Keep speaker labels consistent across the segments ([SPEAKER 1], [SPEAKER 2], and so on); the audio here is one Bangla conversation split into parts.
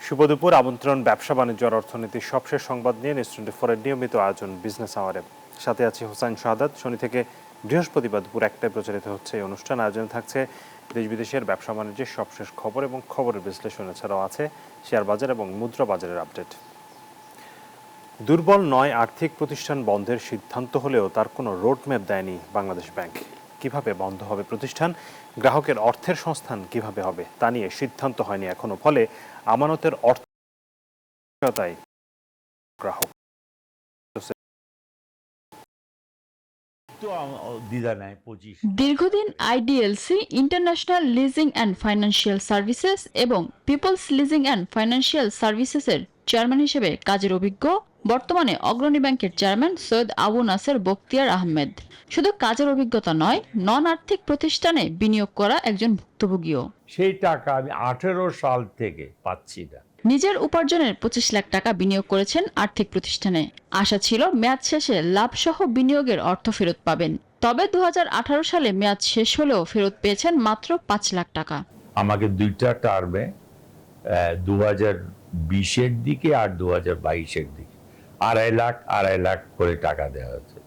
[SPEAKER 1] শুভ দুপুর। আমন্ত্রণ ব্যবসা বাণিজ্য আর অর্থনীতির সবশেষ সংবাদ নিয়ে নিউজ 24 এর নিয়মিত আয়োজন বিজনেস আওয়ারে। সাথে আছি হোসাইন শাহাদাত। শনি থেকে বৃহস্পতিবার দুপুর 1টায় প্রচারিত হচ্ছে এই অনুষ্ঠান। আয়োজনে থাকছে দেশ বিদেশের ব্যবসা বাণিজ্যের সবশেষ খবর এবং খবরের বিশ্লেষণ। এছাড়াও আছে শেয়ার বাজার এবং মুদ্রা বাজারের আপডেট। দুর্বল নয় আর্থিক প্রতিষ্ঠান বন্ধের সিদ্ধান্ত হলেও তার কোনো রোডম্যাপ দেয়নি বাংলাদেশ ব্যাংক। কিভাবে বন্ধ হবে প্রতিষ্ঠান, গ্রাহকের অর্থের সংস্থান কিভাবে হবে তা নিয়ে সিদ্ধান্ত হয়নি এখনো। ফলে আমানতের অর্থতায় গ্রাহক
[SPEAKER 2] দীর্ঘদিন IDLC, International Leasing and Financial Services এবং পিপলস লিজিং অ্যান্ড ফাইন্যান্সিয়াল সার্ভিসেসের চেয়ারম্যান হিসেবে কাজের অভিজ্ঞ বর্তমানে অগ্রণী ব্যাংকের চেয়ারম্যান সৈয়দ আবু নাসের বখতিয়ার আহমেদ। শুধু কাজের অভিজ্ঞতা নয়, নন আর্থিক প্রতিষ্ঠানে বিনিয়োগ করা একজন ভুক্তভোগীও।
[SPEAKER 3] সেই টাকা আমি 18 সাল থেকে পাচ্ছি না।
[SPEAKER 2] নিজের উপার্জনের 25 লাখ টাকা বিনিয়োগ করেছেন আর্থিক প্রতিষ্ঠানে। আশা ছিল মেয়াদ শেষে লাভসহ বিনিয়োগের অর্থ ফেরত পাবেন। তবে 2018 সালে মেয়াদ শেষ হলেও ফেরত পেয়েছেন মাত্র 5 লাখ টাকা।
[SPEAKER 3] আমাকে দুইটা টার্মে 2020-এর দিকে আর 2022-এর দিকে আড়াই লাখ করে টাকা দেওয়া হয়েছে।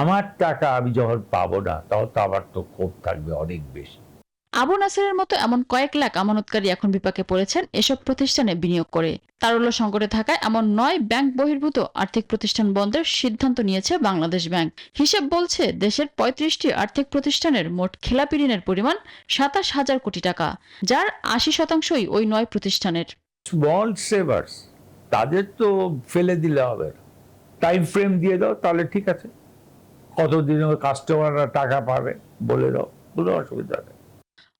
[SPEAKER 3] আমার টাকা আমি যখন পাবো না তখন তো আমার তো ক্ষোভ থাকবে অনেক বেশি।
[SPEAKER 2] আবু নাসেরের মতো এমন কয়েক লাখ আমানতকারী এখন বিপাকে পড়েছেন এসব প্রতিষ্ঠানে বিনিয়োগ করে। তারল্য সংকটে থাকায় এমন 9 ব্যাংক বহির্ভূত আর্থিক প্রতিষ্ঠান বন্ধের সিদ্ধান্ত নিয়েছে বাংলাদেশ ব্যাংক। হিসেব বলছে দেশের 35টি আর্থিক প্রতিষ্ঠানের মোট খেলাপি ঋণের পরিমাণ 27,000 কোটি টাকা, যার 80%ই ওই 9 প্রতিষ্ঠানের।
[SPEAKER 3] স্মল সেভার্স তাদের তো ফেলে দিলে হবে না, টাইম ফ্রেম দিয়ে দাও, তাহলে ঠিক আছে। কতদিন কাস্টমাররা টাকা পাবে বলে দাও, কোনো অসুবিধা নেই।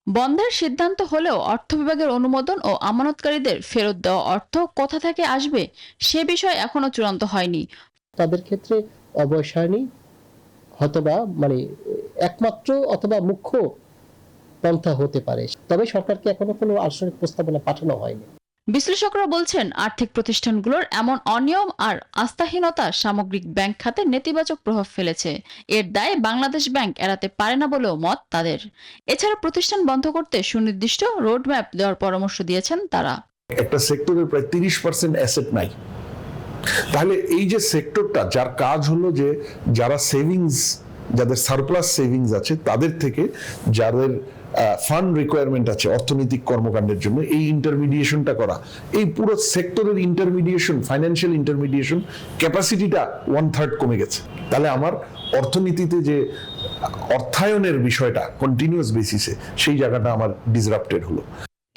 [SPEAKER 2] বন্ধের সিদ্ধান্ত হলেও অর্থ বিভাগের অনুমোদন ও আমানতকারীদের ফেরত দেওয়া অর্থ কোথা থেকে আসবে সে বিষয় এখনো চূড়ান্ত হয়নি।
[SPEAKER 4] তাদের ক্ষেত্রে অবসায়নী হয়তোবা একমাত্র অথবা মুখ্য পন্থা হতে পারে, তবে সরকারকে এখনো কোনো আনুষ্ঠানিক প্রস্তাবনা পাঠানো হয়নি।
[SPEAKER 2] বিশ্লেষকরা বলছেন আর্থিক প্রতিষ্ঠানগুলোর এমন অনিয়ম আর আস্থাহীনতা সামগ্রিক ব্যাংক খাতে নেতিবাচক প্রভাব ফেলেছে। এর দায় বাংলাদেশ ব্যাংক এড়াতে পারে না বলেও মত তাদের। এছাড়া প্রতিষ্ঠান বন্ধ করতে সুনির্দিষ্ট রোডম্যাপ দেওয়ার পরামর্শ দিয়েছেন তারা।
[SPEAKER 5] একটা সেক্টরের প্রায় 30% অ্যাসেট নাই। তাহলে এই যে সেক্টরটা, যার কাজ হলো যে যারা যাদের সারপ্লাস সেভিংস আছে তাদের থেকে যাদের ফান্ড রিকোয়ারমেন্ট আছে অর্থনৈতিক কর্মকাণ্ডের জন্য, এই ইন্টারমিডিয়েশনটা করা, এই পুরো সেক্টরের ইন্টারমিডিয়েশন, ফাইন্যান্সিয়াল ইন্টারমিডিয়েশন ক্যাপাসিটিটা 1/3 কমে গেছে। তাহলে আমার অর্থনীতিতে যে অর্থায়নের বিষয়টা কন্টিনিউয়াস বেসিসে, সেই জায়গাটা আমার ডিসরাপ্টেড হলো।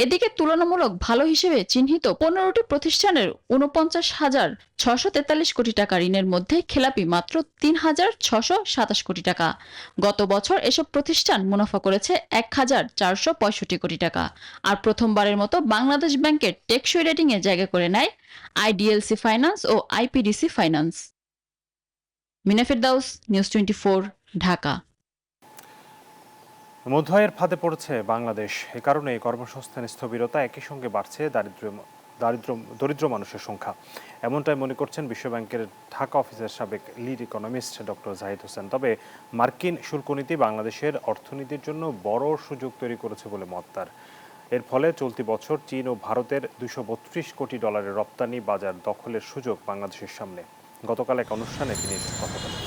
[SPEAKER 2] এদিকে তুলনামূলক ভালো হিসেবে চিহ্নিত 15টি প্রতিষ্ঠানের 49,643 কোটি টাকা ঋণের মধ্যে খেলাপি মাত্র 3,627 কোটি টাকা। গত বছর এসব প্রতিষ্ঠান মুনাফা করেছে 1,465 কোটি টাকা। আর প্রথমবারের মতো বাংলাদেশ ব্যাংকের টেকসই রেটিং এ জায়গা করে নেয় আইডিএলসি ফাইন্যান্স ও আইপিডিসি ফাইন্যান্স। মিনা ফেরদাউস, নিউজ 24, ঢাকা।
[SPEAKER 1] মধ্যয়ের ফাঁদে পড়েছে বাংলাদেশ। এ কারণে কর্মসংস্থান স্থবিরতা, একই সঙ্গে বাড়ছে দরিদ্র মানুষের সংখ্যা। এমনটাই মনে করছেন বিশ্বব্যাংকের ঢাকা অফিসের সাবেক lead economist doctor Zahid Hossain. তবে মার্কিন শুল্কনীতি বাংলাদেশের অর্থনীতির জন্য বড় সুযোগ তৈরি করেছে বলে মত তার। এর ফলে চলতি বছর চীন ও ভারতের $232 কোটি রপ্তানি বাজার দখলের সুযোগ বাংলাদেশের সামনে। গতকাল এক অনুষ্ঠানে তিনি এসব কথা বলেন।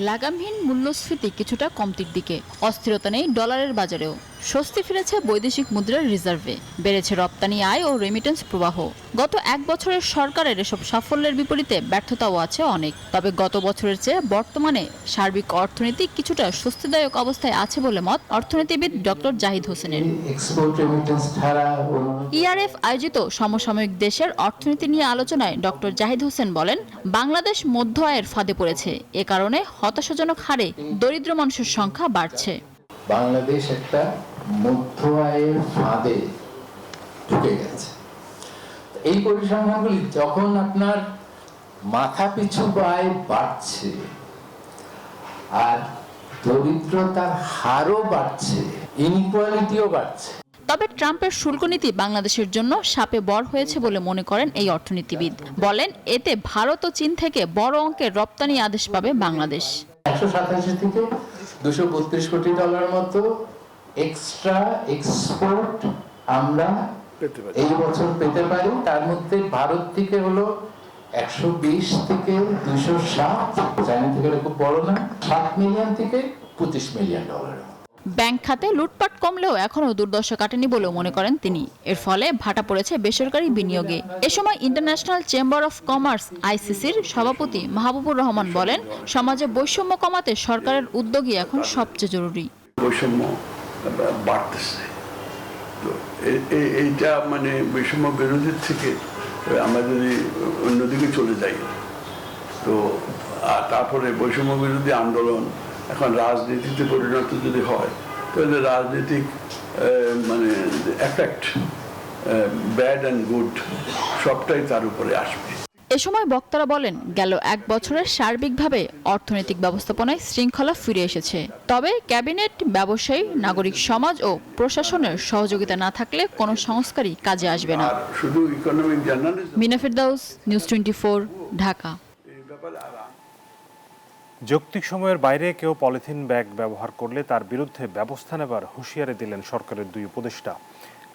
[SPEAKER 2] লাগামহীন মূল্যস্ফীতি কিছুটা কমতির দিকে, অস্থিরতা নেই ডলারের বাজারেও। স্বস্তি ফিরেছে বৈদেশিক মুদ্রার রিজার্ভে, বেড়েছে রপ্তানি আয় ও রেমিটেন্স প্রবাহ। গত এক বছরের সরকারের এসব সাফল্যের বিপরীতে ব্যর্থতাও আছে অনেক। তবে গত বছরের চেয়ে বর্তমানে সার্বিক অর্থনীতি কিছুটা স্বস্তিদায়ক অবস্থায় আছে বলে মত অর্থনীতিবিদ ডক্টর জাহিদ হোসেনের। ইআরএফ আয়োজিত সমসাময়িক দেশের অর্থনীতি নিয়ে আলোচনায় ডক্টর জাহিদ হোসেন বলেন, বাংলাদেশ মধ্য আয়ের ফাঁদে পড়েছে। এ কারণে হতাশাজনক হারে দরিদ্র মানুষের সংখ্যা বাড়ছে।
[SPEAKER 6] বাংলাদেশ একটা মধ্য আয়ের ফাঁদে ঢুকে গেছে। এই পরিসংখ্যানগুলি যখন আপনার মাথা পিছু আয় বাড়ছে আর দরিদ্রতার হারও বাড়ছে, ইনইকুয়ালিটিও বাড়ছে।
[SPEAKER 2] তবে ট্রাম্পের শুল্কনীতি বাংলাদেশের জন্য শাপে বর হয়েছে বলে মনে করেন এই অর্থনীতিবিদ। বলেন, এতে ভারত ও চীন থেকে বড় অঙ্কের রপ্তানি আদেশ পাবে বাংলাদেশ।
[SPEAKER 6] 187 থেকে $232 কোটি মতো এক্সট্রা এক্সপোর্ট আমরা
[SPEAKER 5] পেতে পারি।
[SPEAKER 6] এই বছর পেতে পারি। তার মধ্যে ভারত থেকে হলো 120 থেকে 260, চায়না থেকে হলো খুব বড় না, 7 মিলিয়ন থেকে 25 মিলিয়ন ডলারের মতো।
[SPEAKER 2] ব্যাংক খাতে লুটপাট কমলেও এখনও দুর্দশা কাটেনি বলেও মনে করেন তিনি। এর ফলে ভাটা পড়েছে বেসরকারি বিনিয়োগে। এ সময় ইন্টারন্যাশনাল চেম্বার অফ কমার্স আইসিসির সভাপতি মাহবুবুর রহমান বলেন, সমাজে বৈষম্য কমাতে সরকারের উদ্যোগই এখন সবচেয়ে জরুরি।
[SPEAKER 7] বৈষম্য বাড়তেছে, তো এইটা মানে বৈষম্য বিরোধীর থেকে আমরা যদি অন্যদিকে চলে যাই, তো তারপরে বৈষম্য বিরোধী আন্দোলন এখন রাজনীতিতে পরিণত যদি হয়, তাহলে রাজনৈতিক মানে এফেক্ট, ব্যাড অ্যান্ড গুড সবটাই তার উপরে আসবে।
[SPEAKER 2] এ সময় বক্তারা বলেন, গেল এক বছরে সার্বিকভাবে অর্থনৈতিক ব্যবস্থাপনায় শৃঙ্খলা ফিরে এসেছে। তবে ক্যাবিনেট, ব্যবসায়ী, নাগরিক সমাজ ও প্রশাসনের সহযোগিতা না থাকলে কোনো সংস্কারই কাজে আসবে না।
[SPEAKER 7] শুধু ইকোনমিক জার্নালিজম।
[SPEAKER 2] মিনা ফেরদাউস, নিউজ 24, ঢাকা।
[SPEAKER 1] যৌক্তিক সময়ের বাইরে কেউ পলিথিন ব্যাগ ব্যবহার করলে তার বিরুদ্ধে ব্যবস্থা নেবার হুঁশিয়ারি দিলেন সরকারের দুই উপদেষ্টা।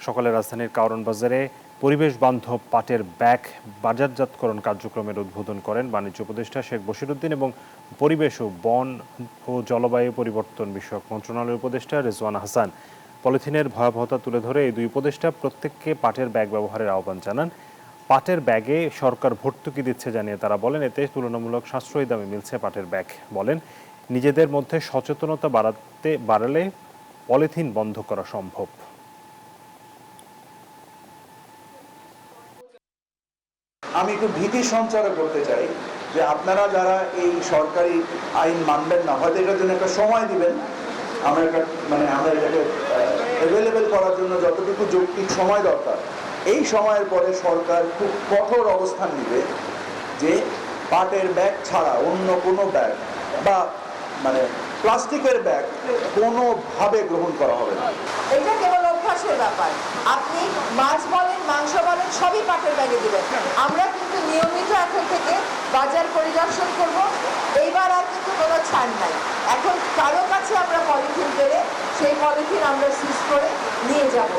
[SPEAKER 1] সকালে রাজধানীর কারওয়ান বাজারে পরিবেশ বান্ধব পাটের ব্যাগ বাজারজাতকরণ কার্যক্রমের উদ্বোধন করেন বাণিজ্য উপদেষ্টা শেখ বশিরউদ্দিন এবং পরিবেশ ও বন ও জলবায়ু পরিবর্তন বিষয়ক মন্ত্রণালয়ের উপদেষ্টা রেজওয়ান হাসান। পলিথিনের ভয়াবহতা তুলে ধরে এই দুই উপদেষ্টা প্রত্যেককে পাটের ব্যাগ ব্যবহারের আহ্বান জানান। পাটের ব্যাগে সরকার ভর্তুকি দিচ্ছে জানিয়ে তারা বলেন, এতে তুলনামূলক সাশ্রয়ী দামে মিলছে পাটের ব্যাগ। বলেন, নিজেদের মধ্যে সচেতনতা বাড়ালে পলিথিন বন্ধ করা সম্ভব।
[SPEAKER 8] আমি একটু ভীতি সঞ্চার করতে চাই যে আপনারা যারা এই সরকারি আইন মানবেন না, হয়তো এটার জন্য একটা সময় দিবেন, আমরা এটাকে অ্যাভেলেবেল করার জন্য যতটুকু যৌক্তিক সময় দরকার, এই সময়ের পরে সরকার খুব কঠোর অবস্থান নিবে যে পাটের ব্যাগ ছাড়া অন্য কোনো ব্যাগ বা প্লাস্টিকের ব্যাগ কোনোভাবে গ্রহণ করা হবে না।
[SPEAKER 9] এটা কেবল অভ্যাসের ব্যাপার। আপনি মাছ বলেন, মাংস বলেন, সবই পাটের ব্যাগে দিবেন। আমরা কিন্তু নিয়মিত এখন থেকে বাজার পরিদর্শন করব। এইবার আর কিন্তু কোনো ছাড় নাই। এখন কারো কাছে আমরা পলিথিন পেলে সেই পলিথিন আমরা সিজ করে নিয়ে যাব।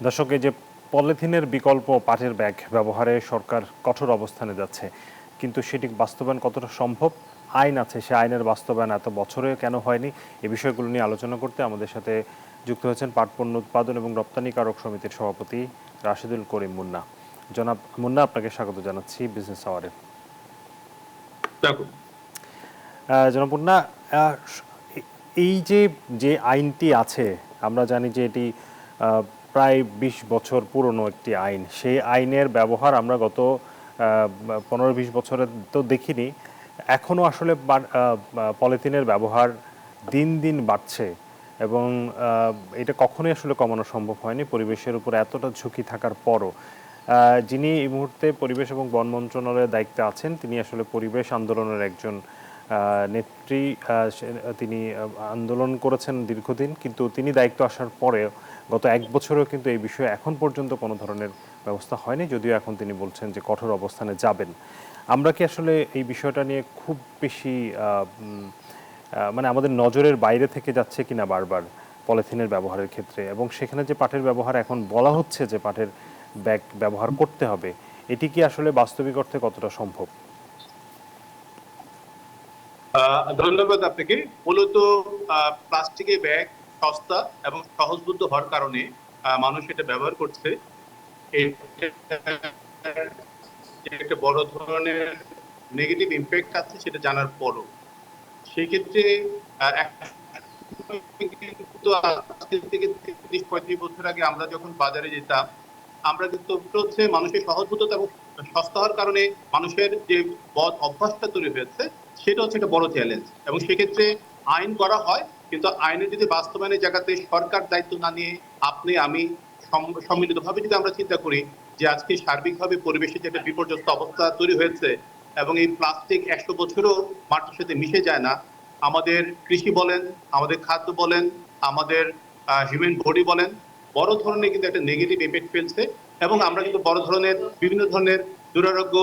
[SPEAKER 1] দর্শক, এই যে পলিথিনের বিকল্প পাটের ব্যাগ ব্যবহারে সরকার কঠোর অবস্থানে যাচ্ছে, কিন্তু সেটি বাস্তবায়ন কতটা সম্ভব? আইন আছে, সে আইনের বাস্তবায়ন এত বছরে কেন হয়নি? এই বিষয়গুলো নিয়ে আলোচনা করতে আমাদের সাথে যুক্ত হয়েছেন পাট পণ্য উৎপাদন এবং রপ্তানিকারক সমিতির সভাপতি রাশেদুল করিম মুন্না। জনাব মুন্না, আপনাকে স্বাগত জানাচ্ছি বিজনেস আওয়ারে। জনাব মুন্না, এই যে আইনটি আছে, আমরা জানি যে এটি প্রায় 20 বছর পুরনো একটি আইন। সেই আইনের ব্যবহার আমরা গত 15-20 বছরে তো দেখিনি। এখনও আসলে পলিথিনের ব্যবহার দিন দিন বাড়ছে এবং এটা কখনোই আসলে কমানো সম্ভব হয়নি পরিবেশের উপর এতটা ঝুঁকি থাকার পরও। যিনি এই মুহূর্তে পরিবেশ এবং বন মন্ত্রণালয়ের দায়িত্বে আছেন, তিনি আসলে পরিবেশ আন্দোলনের একজন নেত্রী। তিনি আন্দোলন করেছেন দীর্ঘদিন, কিন্তু তিনি দায়িত্ব আসার পরে গত 1 বছরেও কিন্তু এই বিষয়ে এখন পর্যন্ত কোনো ধরনের ব্যবস্থা হয়নি, যদিও এখন তিনি বলছেন যে কঠোর অবস্থানে যাবেন। আমরা কি আসলে এই বিষয়টা নিয়ে খুব বেশি আমাদের নজরের বাইরে থেকে যাচ্ছে কিনা বারবার পলিথিনের ব্যবহারের ক্ষেত্রে, এবং সেখানে যে পাটের ব্যবহার এখন বলা হচ্ছে যে পাটের ব্যাগ ব্যবহার করতে হবে, এটি কি আসলে বাস্তবিক অর্থে কতটা সম্ভব?
[SPEAKER 10] ধন্যবাদ আপনাকে। মূলত প্লাস্টিকের ব্যাগ সস্তা এবং সহজলভ্য হওয়ার কারণে মানুষ এটা ব্যবহার করছে। একটা বড় ধরনের নেগেটিভ ইম্প্যাক্ট আছে সেটা জানার পরও, সেই ক্ষেত্রে কিন্তু আজকে থেকে 30-35 বছর আগে আমরা যখন বাজারে যেতাম, আমরা কিন্তু হচ্ছে মানুষের সহজলভ্যতা এবং সস্তা হওয়ার কারণে মানুষের যে বদ অভ্যাসটা তৈরি হয়েছে, সেটা হচ্ছে একটা বড় চ্যালেঞ্জ। এবং সেক্ষেত্রে আইন করা হয়, কিন্তু আইনের যদি বাস্তবায়নের জায়গাতে সরকার দায়িত্ব না নিয়ে আপনি আমি সম্মিলিতভাবে যদি আমরা চিন্তা করি যে আজকে সার্বিকভাবে পরিবেশের যে একটা বিপর্যস্ত অবস্থা তৈরি হয়েছে এবং এই প্লাস্টিক 100 বছরও মাটির সাথে মিশে যায় না, আমাদের কৃষি বলেন, আমাদের খাদ্য বলেন, আমাদের হিউম্যান বডি বলেন, বড় ধরনের কিন্তু একটা নেগেটিভ ইফেক্ট ফেলছে এবং আমরা কিন্তু বড় ধরনের বিভিন্ন ধরনের দুরারোগ্য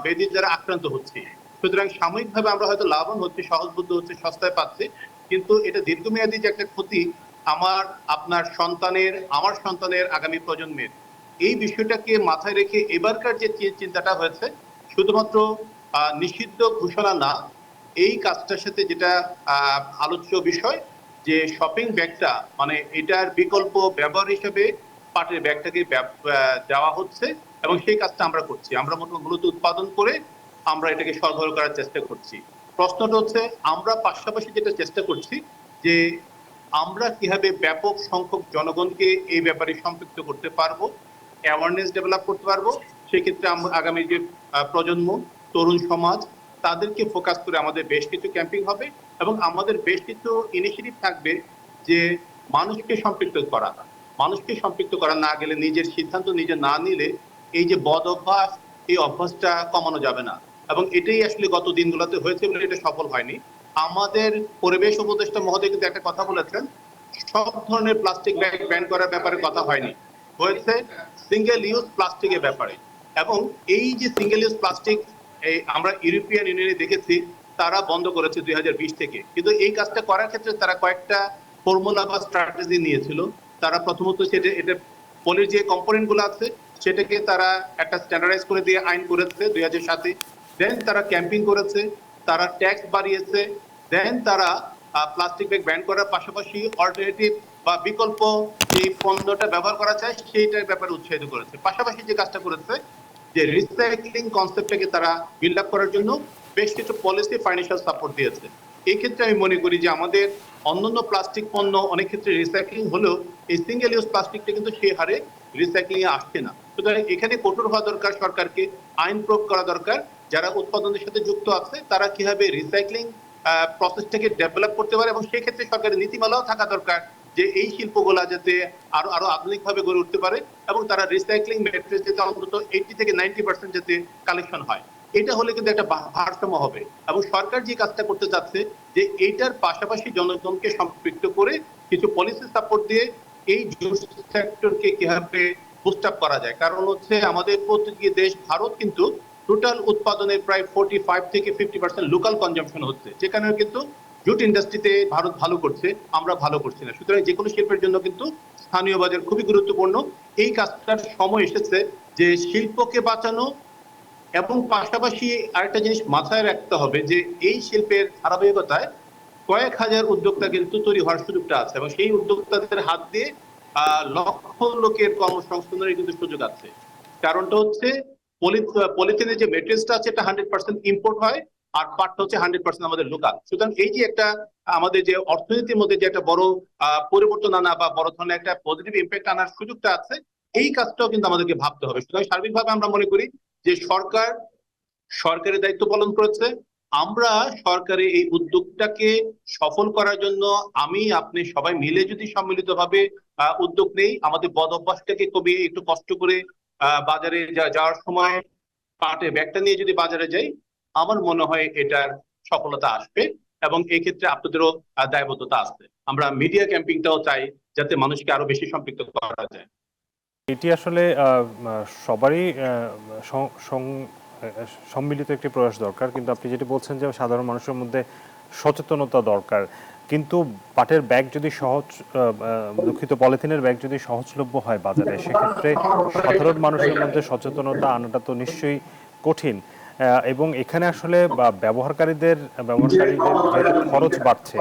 [SPEAKER 10] ব্যাধির দ্বারা আক্রান্ত হচ্ছি। সুতরাং সাময়িকভাবে আমরা হয়তো লাভবান হচ্ছি, সহজলভ্য হচ্ছে, সস্তায় পাচ্ছি, কিন্তু এটা দীর্ঘমেয়াদী যে একটা ক্ষতি আমার আপনার সন্তানের, আমার সন্তানের, আগামী প্রজন্মের এই বিষয়টাকে মাথায় রেখে এবারকার যে চিন্তাটা হয়েছে শুধুমাত্র নিষিদ্ধ ঘোষণা না, এই কাজটার সাথে যেটা আলোচ্য বিষয় যে শপিং ব্যাগটা মানে এটার বিকল্প ব্যবহার হিসেবে পাটের ব্যাগটাকে দেওয়া হচ্ছে এবং সেই কাজটা আমরা করছি। আমরা মূলত উৎপাদন করে আমরা এটাকে সরবরাহ করার চেষ্টা করছি। প্রশ্নটা হচ্ছে আমরা পাশাপাশি যেটা চেষ্টা করছি যে আমরা কিভাবে ব্যাপক সংখ্যক জনগণকে এই ব্যাপারে সম্পৃক্ত করতে পারবো, অ্যাওয়ারনেস ডেভেলপ করতে পারবো। সেক্ষেত্রে আমরা আগামী যে প্রজন্ম, তরুণ সমাজ, তাদেরকে ফোকাস করে আমাদের বেশ কিছু ক্যাম্পিং হবে এবং আমাদের বেশ কিছু ইনিশিয়েটিভ থাকবে যে মানুষকে সম্পৃক্ত করা। মানুষকে সম্পৃক্ত করা না গেলে, নিজের সিদ্ধান্ত নিজে না নিলে এই যে বদ অভ্যাস, এই অভ্যাসটা কমানো যাবে না এবং এটাই আসলে গত দিনগুলোতে হয়েছে বলে এটা সফল হয়নি। আমাদের পরিবেশ উপদেষ্টা মহোদয় কিন্তু একটা কথা বলেছেন, সব ধরনের প্লাস্টিক ব্যাগ ব্যান করার ব্যাপারে কথা হয়নি, হয়েছে সিঙ্গেল ইউজ প্লাস্টিকের ব্যাপারে। এবং এই যে সিঙ্গেল ইউজ প্লাস্টিক আমরা ইউরোপিয়ান ইউনিয়নে দেখেছি তারা বন্ধ করেছে 2020 থেকে, কিন্তু এই কাজটা করার ক্ষেত্রে তারা কয়েকটা ফর্মুলা বা স্ট্র্যাটেজি নিয়েছিল। তারা প্রথমত এটা পলির যে কম্পোনেন্ট গুলো আছে সেটাকে তারা একটা স্ট্যান্ডার্ডাইজ করে দিয়ে আইন করেছে 2007-এ। দেন তারা ক্যাম্পিং করেছে, তারা ট্যাক্স বাড়িয়েছে, দেন তারা প্লাস্টিক ব্যাগ ব্যান করার পাশাপাশি অল্টারনেটিভ বা বিকল্প যে পণ্যটা ব্যবহার করা যায় সেইটার ব্যাপারে উৎসাহিত করেছে। পাশাপাশি যে কাজটা করেছে যে রিসাইক্লিং কনসেপ্টটাকে তারা বিল্ড আপ করার জন্য বেশ কিছু পলিসি ফাইন্যান্সিয়াল সাপোর্ট দিয়েছে। এই ক্ষেত্রে আমি মনে করি যে আমাদের অন্যান্য প্লাস্টিক পণ্য অনেক ক্ষেত্রে রিসাইক্লিং হলেও এই সিঙ্গেল ইউজ প্লাস্টিকটা কিন্তু সেই হারে রিসাইক্লিং এ আসছে না। সুতরাং এখানে কঠোর হওয়া দরকার, সরকারকে আইন প্রয়োগ করা দরকার। যারা উৎপাদনের সাথে যুক্ত আছে তারা কিভাবে রিসাইক্লিং প্রসেসটাকে ডেভেলপ করতে পারে এবং সেই ক্ষেত্রে সরকারের নীতিমালাও থাকা দরকার যে এই শিল্পগুলা যাতে আরো আধুনিকভাবে গড়ে উঠতে পারে এবং তারা রিসাইক্লিং ম্যাটেরিয়াল যাতে অন্তত 80 থেকে 90% যাতে কালেকশন হয়। এটা হলে কিন্তু একটা ভারসাম্য হবে এবং সরকার যে কাজটা করতে চাচ্ছে যে এইটার পাশাপাশি জনগণকে সম্পৃক্ত করে কিছু পলিসি সাপোর্ট দিয়ে এই জুস সেক্টরকে কিভাবে বুস্ট আপ করা যায়। কারণ হচ্ছে আমাদের প্রতিটি দেশ ভারত কিন্তু টোটাল উৎপাদনের প্রায় 45 থেকে 50% লোকাল কনজাম্পশন হচ্ছে, যেখানে কিন্তু জুট ইন্ডাস্ট্রিতে ভারত ভালো করছে, আমরা ভালো করছি না। সুতরাং যে কোনো শিল্পের জন্য কিন্তু স্থানীয় বাজার খুবই গুরুত্বপূর্ণ। এই কাজটার সময় এসেছে যে শিল্পকে বাঁচানো এবং পাশাপাশি আরেকটা জিনিস মাথায় রাখতে হবে যে এই শিল্পের ধারাবাহিকতায় কয়েক হাজার উদ্যোক্তা কিন্তু তৈরি হওয়ার সুযোগটা আছে এবং সেই উদ্যোক্তাদের হাত দিয়ে লক্ষ লোকের কর্মসংস্থানের কিন্তু সুযোগ আছে। কারণটা হচ্ছে পলিথিনের যে মেটেরিয়ালসটা আছে এটা 100% ইম্পোর্ট হয় আর পাটটা হচ্ছে 100% আমাদের লোকাল। সুতরাং এই যে একটা আমাদের যে অর্থনীতির মধ্যে যে একটা বড় পরিবর্তন আনা বা বড় ধরনের একটা পজিটিভ ইম্প্যাক্ট আনার সুযোগটা আছে, এই কাজটাও কিন্তু আমাদেরকে ভাবতে হবে। সুতরাং সার্বিকভাবে আমরা মনে করি যে সরকারের দায়িত্ব পালন করেছে। আমরা সরকারের এই উদ্যোগটাকে সফল করার জন্য আমি আপনি সবাই মিলে যদি সম্মিলিতভাবে উদ্যোগ নেই, আমাদের বদ অভ্যাসটাকে কমিয়ে একটু কষ্ট করে বাজারে যাওয়ার সময় পাটের ব্যাগটা নিয়ে যদি বাজারে যাই, আমার মনে হয় এটার সফলতা আসবে এবং এই ক্ষেত্রে আপনাদেরও দায়বদ্ধতা আছে। আমরা মিডিয়া ক্যাম্পিংটাও চাই যাতে মানুষকে আরো বেশি সম্পৃক্ত করা যায়।
[SPEAKER 1] এটি আসলে সবারই সম্মিলিত একটি প্রয়াস দরকার, কিন্তু আপনি যেটি বলছেন যে সাধারণ মানুষের মধ্যে সচেতনতা দরকার। কিন্তু পাটের ব্যাগ যদি পলিথিনের ব্যাগ যদি সহজলভ্য হয় বাজারে, সেক্ষেত্রে সাধারণ মানুষের মধ্যে সচেতনতা আনাটা তো নিশ্চয়ই কঠিন এবং এখানে আসলে ব্যবহারকারীদের যেহেতু খরচ বাড়ছে।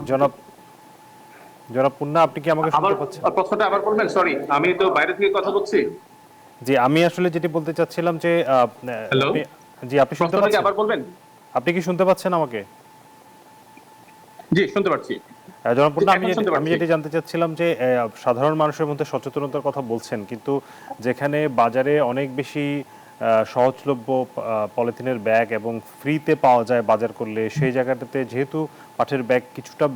[SPEAKER 1] জনাব পুন্না, আপনি কি আমাকে শুনতে পাচ্ছেন?
[SPEAKER 10] প্রশ্নটা আবার বলবেন? সরি, আমি তো বাইরে থেকে কথা বলছি।
[SPEAKER 1] জি, আমি আসলে যেটি বলতে চাচ্ছিলাম যে জি, আপনি শুনতে পাচ্ছেন?
[SPEAKER 10] আবার বলবেন?
[SPEAKER 1] আপনি কি শুনতে পাচ্ছেন আমাকে?
[SPEAKER 10] জি, শুনতে পাচ্ছি।
[SPEAKER 1] জনাব পুন্না, আমি যেটি জানতে চাচ্ছিলাম যে সাধারণ মানুষের মধ্যে সচেতনতার কথা বলছেন, কিন্তু যেখানে বাজারে অনেক বেশি সহজলভ্য পলিথিনের ব্যাগ এবং ফ্রিতে পাওয়া যায় বাজার করলে, সেই জায়গাটাতে যেহেতু পাটের ব্যাগ কিছুটা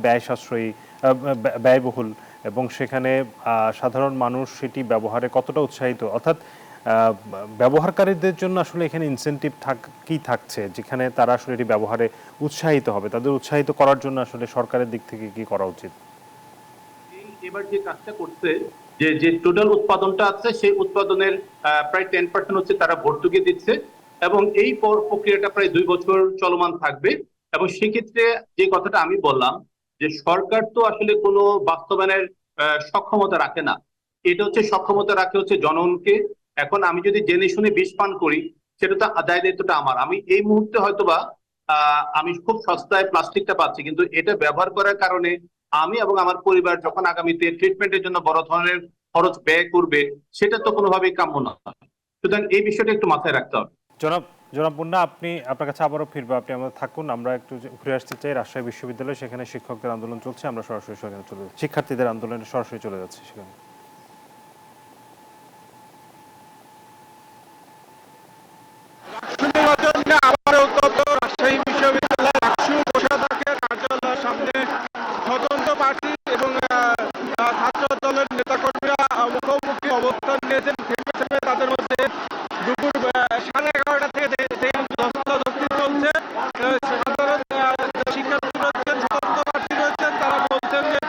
[SPEAKER 1] ব্যয়বহুল এবং সেখানে সাধারণ মানুষ সেটি ব্যবহারে কতটা উৎসাহিত, অর্থাৎ ব্যবহারকারীদের জন্য আসলে এখানে ইনসেনটিভ কি থাকছে যেখানে তারা আসলে এটি ব্যবহারে উৎসাহিত হবে? তাদের উৎসাহিত করার জন্য আসলে সরকারের দিক থেকে কি করা উচিত?
[SPEAKER 10] এবার যে কাজটা করছে যে টোটাল উৎপাদনটা আছে সেই উৎপাদনের প্রায় 10% হচ্ছে তারা ভর্তুকি দিচ্ছে এবং এই প্রক্রিয়াটা প্রায় 2 বছর চলমান থাকবে। এবং সেক্ষেত্রে যে কথাটা আমি বললাম যে সরকার তো আসলে কোনো বাস্তবায়নের সক্ষমতা রাখে না, এটা হচ্ছে সক্ষমতা রাখে হচ্ছে জনগণকে। এখন আমি যদি জেনে শুনে বিষ পান করি, সেটা তো দায় দায়িত্বটা আমার। আমি এই মুহূর্তে হয়তোবা আমি খুব সস্তায় প্লাস্টিকটা পাচ্ছি, কিন্তু এটা ব্যবহার করার কারণে আমি এবং আমার পরিবার যখন আগামীতে ট্রিটমেন্টের জন্য বড় ধরনের খরচ ব্যয় করবে, সেটা তো কোনোভাবেই কাম্য না। সুতরাং এই বিষয়টা একটু মাথায় রাখতে হবে।
[SPEAKER 1] জনাব মুন্না, আপনার কাছে আবারও ফিরবো, আপনি আমাদের থাকুন। আমরা একটু ঘুরে আসতে চাই রাজশাহী বিশ্ববিদ্যালয়, সেখানে শিক্ষকদের আন্দোলন চলছে, আমরা সরাসরি সেখানে চলে যাচ্ছি, শিক্ষার্থীদের আন্দোলনে সরাসরি চলে যাচ্ছি সেখানে।
[SPEAKER 11] রাজশাহী বিশ্ববিদ্যালয় রাকসু কোষাধ্যক্ষের কার্যালয়ের সামনে স্বতন্ত্র প্রার্থী এবং ছাত্র দলের নেতাকর্মীরা মুখোমুখি অবস্থান নিয়েছেন। থেমে তাদের মধ্যে দুপুর 11:30 থেকে ধস্তাধস্তি চলছে। সাধারণ শিক্ষার্থী রয়েছেন, স্বতন্ত্র প্রার্থী রয়েছেন, তারা বলছেন যে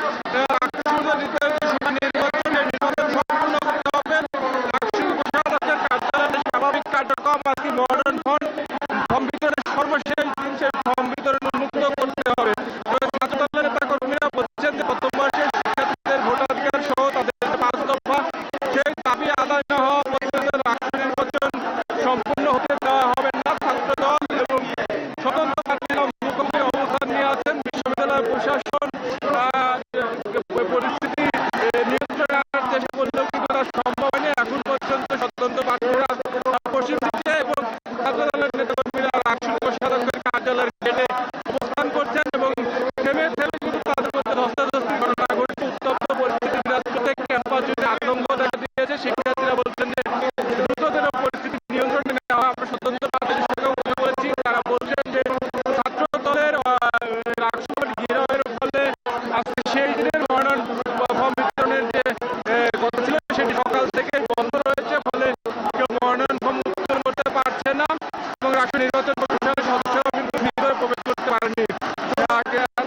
[SPEAKER 11] নির্বাচন সম্পূর্ণ করতে হবে। রাকসু কোষাধ্যক্ষের কার্যালয়ের স্বাভাবিক কার্যক্রম আজকে মডার্ন ফর্ম বিতরণের সর্বশেষ দিন, সেই ফর্ম বিতরণ উন্মুক্ত করতে হবে। ছাত্র দলের নেতা কর্মীরা বলছেন যে প্রথম বর্ষের শিক্ষার্থীদের ভোটাধিকার সহ তাদের 5 দফা সেই দাবি আদায় না হওয়া পর্যন্ত রাষ্ট্র নির্বাচন সম্পূর্ণ হতে দেওয়া হবে না। ছাত্র দল এবং স্বতন্ত্র প্রার্থীরা মুখোমুখি অবস্থান নিয়ে আছেন। বিশ্ববিদ্যালয় প্রশাসন পরিস্থিতি নিয়ন্ত্রণে আনার চেষ্টা পরিলক্ষিত করা সম্ভব হয়নি। এখন পর্যন্ত স্বতন্ত্র প্রার্থীরা পশ্চিম দিকে এবং ছাত্র দলের নেতাকর্মীরা রাকসু কোষাধ্যক্ষের কার্যালয়ের গেটে অবস্থান করছেন এবং থেমে কিন্তু তাদের মধ্যে ধস্তাধস্তি ঘটনা ঘটছে। উত্তপ্ত পরিস্থিতি বিরাজ করতে ক্যাম্পাস জুড়ে আতঙ্ক দেখা দিয়েছে। শিক্ষার্থীরা বলছেন যে দ্রুততর পরিস্থিতি নিয়ন্ত্রণে নেওয়া। আমরা স্বতন্ত্র প্রার্থীদের সঙ্গেও কথা বলেছি, তারা বলছেন যে ছাত্র দলের রাকসু ঘেরাওয়ের ফলে আজকে সেই দিনের মডার্ন ফর্ম বিতরণের যে কথা ছিল সেটি সকাল থেকে বন্ধ রয়েছে, ফলে কেউ মডার্ন ফর্ম বিতরণ করতে পারছে না এবং রাষ্ট্র নির্বাচন কমিশনের সদস্যরাও কিন্তু ভিতরে প্রবেশ করতে পারেনি।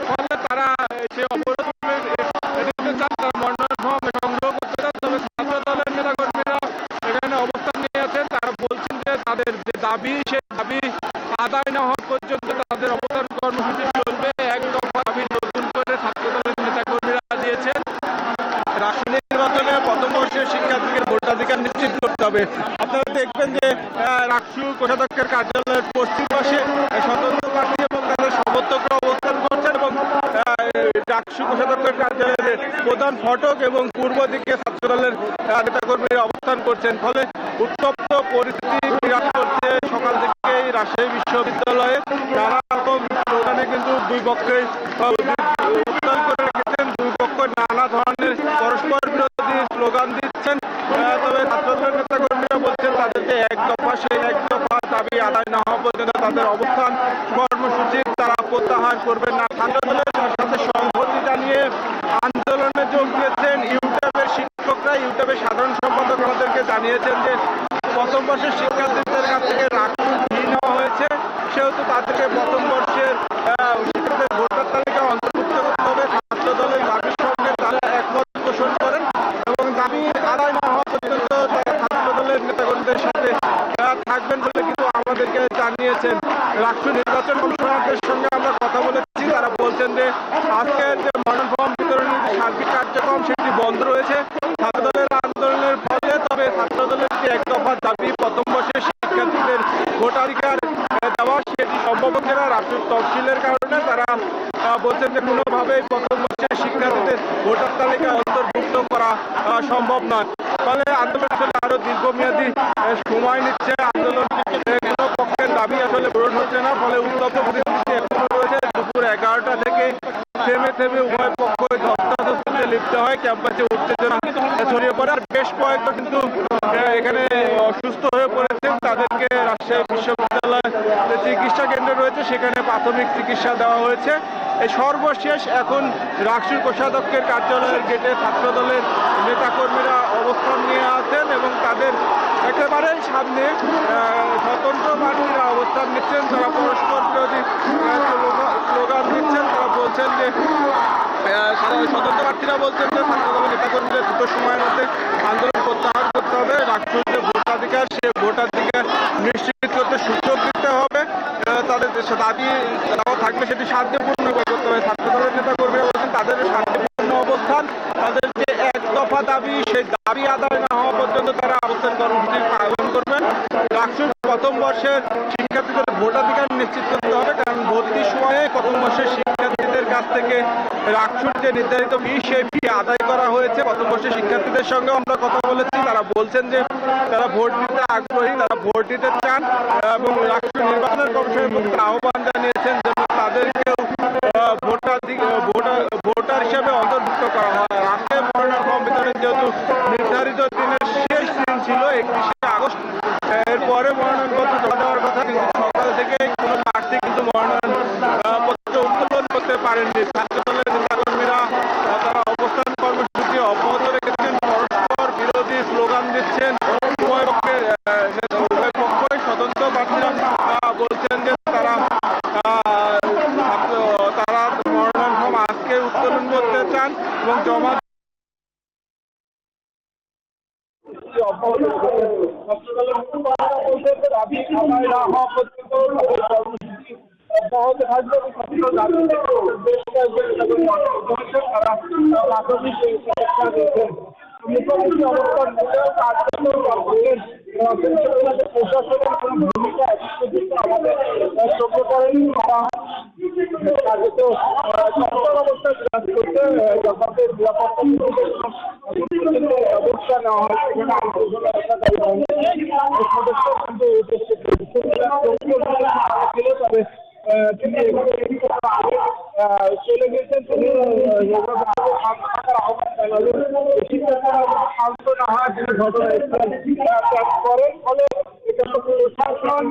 [SPEAKER 11] ফলে তারা সেই অবরোধ দিতে চান, তারা মডার্ন ফর্ম সংগ্রহ করতে চান। তবে ছাত্র দলের নেতাকর্মীরা এখানে অবস্থান নিয়ে আছেন। তারা বলছেন যে তাদের যে দাবি, সেই দাবি আদায় না হওয়া পর্যন্ত তাদের অবস্থান কর্মসূচি চলবে। এক দফা দাবি নতুন করে ছাত্র দলের নেতাকর্মীরা দিয়েছেন। রাষ্ট্র নির্বাচনে প্রথম বর্ষের শিক্ষার্থীদের ভোটাধিকার নিশ্চিত করতে হবে। আপনারা দেখবেন যে রাকসু কোষাধ্যক্ষের কার্যালয়ের পশ্চিম পাশে স্বতন্ত্র প্রার্থী এবং তাদের সমর্থকরা অবস্থান করছেন এবং রাকসু কোষাধ্যক্ষের কার্যালয়ের প্রধান ফটক এবং পূর্ব দিকে ছাত্র দলের নেতাকর্মীরা অবস্থান করছেন। ফলে উত্তপ্ত পরিস্থিতি বিরাজ করছে সকাল থেকেই রাজশাহী বিশ্ববিদ্যালয়ে। নানা রকম স্লোগানে কিন্তু দুই পক্ষই উত্তাল করে রেখেছেন। দুই পক্ষ নানা ধরনের পরস্পর বিরোধী স্লোগান দিচ্ছেন। তবে ছাত্রদলের নেতাকর্মীরা বলছেন তাদের যে এক দফা, সেই এক দফা দাবি আদায় না হওয়া পর্যন্ত তাদের অবস্থান কর্মসূচি তারা প্রত্যাহার করবেন না। ছাত্রদলের সাথে সংহতি জানিয়ে আন্দোলনে যোগ দিয়েছেন ইউটিউবের শিক্ষকরা। ইউটিউবের সাধারণ সম্পাদক আমাদেরকে জানিয়েছেন যে প্রথম বর্ষের শিক্ষার্থীদের কাছ থেকে রাকসু ফি নেওয়া হয়েছে, সেহেতু তাদেরকে প্রথম বর্ষের শিক্ষার্থীদের ভোটার তালিকা অন্তর্ভুক্ত করতে হবে। ছাত্র দলের দাবির সঙ্গে তারা একমত পোষণ করেন এবং দাবি আদায় না হওয়া পর্যন্ত তারা ছাত্র দলের নেতাকর্মীদের সাথে থাকবেন বলে কিন্তু আমাদেরকে জানিয়েছেন। রাকসু নির্বাচন কমিশনারদের সঙ্গে আমরা কথা বলেছি, তারা বলছেন যে আজকের যে মডার্ন ফর্ম বিতরণের সার্বিক কার্যক্রম সেটি বন্ধ রয়েছে ছাত্র দলের আন্দোলনের ফলে। তবে ছাত্র দলের যে এক দফা দাবি প্রথম বর্ষের শিক্ষার্থীদের ভোটাধিকার দেওয়া, সেটি সম্ভব হচ্ছে না রাষ্ট্রের তফসিলের কারণে। তারা বলছেন যে কোনোভাবেই প্রথম বর্ষের শিক্ষার্থীদের ভোটার তালিকায় অন্তর্ভুক্ত করা সম্ভব নয়। ফলে আন্দোলন আসলে আরো দীর্ঘমেয়াদী সময় নিচ্ছে। আন্দোলন কোনো পক্ষের দাবি আসলে পূরণ হচ্ছে না, ফলে উত্তপ্ত পরিস্থিতি এখনো রয়েছে। দুপুর 11টা থেকে থেমে উভয় পক্ষ ধস্তাধস্তিতে লিপ্ত হয়। ক্যাম্পাসে উত্তেজনা ছড়িয়ে পড়ে। আর বেশ কয়েকজন কিন্তু এখানে অসুস্থ হয়ে পড়েছেন, তাদেরকে রাজশাহী বিশ্ববিদ্যালয় যে চিকিৎসা কেন্দ্র রয়েছে সেখানে প্রাথমিক চিকিৎসা দেওয়া হয়েছে। এই সর্বশেষ এখন রাকসু কোষাধ্যক্ষের কার্যালয়ের গেটে ছাত্র দলের নেতাকর্মীরা অবস্থান নিয়ে আছেন এবং তাদের একেবারেই সামনে স্বতন্ত্র প্রার্থীরা অবস্থান নিচ্ছেন। তারা পরস্পর বিরোধী স্লোগান দিচ্ছেন। তারা বলছেন যে স্বতন্ত্র প্রার্থীরা বলছেন যে ছাত্র দলের নেতাকর্মীদের দ্রুত সময়ের মধ্যে আন্দোলন প্রত্যাহার করতে হবে। রাকসুর যে ভোটাধিকার, সে ভোটাধিকার নিশ্চিত করতে সুযোগ দিতে হবে। তাদের যে দাবি দেওয়া থাকবে সেটি শান্তিপূর্ণ করতে হবে। ছাত্র দলের নেতাকর্মীরা দাবি, সেই দাবি আদায় না হওয়া পর্যন্ত তারা অবস্থান কর্মসূচি পালন করবেন। ডাকসুর প্রথম বর্ষের শিক্ষার্থীদের ভোটাধিকার নিশ্চিত করতে হবে, কারণ ভর্তির সময়ে প্রথম বর্ষের শিক্ষার্থীদের কাছ থেকে ডাকসুর যে নির্ধারিত ফি, সেই ফি আদায় করা হয়েছে। প্রথম বর্ষের শিক্ষার্থীদের সঙ্গেও আমরা কথা বলেছি, তারা বলছেন যে তারা ভোট দিতে আগ্রহী, তারা ভোট দিতে চান এবং ডাকসুর নির্বাচনের কমিশনের পক্ষে আহ্বান জানিয়েছেন যেন তাদেরকেও ভোটার হিসেবে অন্তর্ভুক্ত করা হয়। আজকে মনোনয়ন ফর্ম বিতরণ যেহেতু নির্ধারিত দিনের শেষ দিন ছিল 31শে আগস্ট, এরপরে মনোনয়নপত্র জমা দেওয়ার কথা, কিন্তু সকাল থেকে কোনো প্রার্থী কিন্তু মনোনয়ন পত্র উত্তোলন করতে পারেননি। ছাত্র দলের নেতাকর্মীরা তারা অবস্থান কর্মসূচি অব্যাহত রেখেছেন, পরস্পর বিরোধী স্লোগান দিচ্ছেন। উভয় পক্ষই স্বতন্ত্র প্রার্থীরা বলছেন যে তারা মনোনয়ন ফর্ম আজকে উত্তোলন করতে চান এবং জমা
[SPEAKER 8] মুখ্যমন্ত্রী অবস্থান প্রশাসনের কোন ভূমিকা আমাদের সভ্য করেনি। অবস্থায় বিরাজ করতে আমাদের নিরাপত্তা ব্যবস্থা নেওয়া হয়, সেখানে তিনি চলে গেছেন, তিনি আহ্বান জানালেন শান্ত না হয় তিনি ঘটনা করেন। ফলে প্রশাসন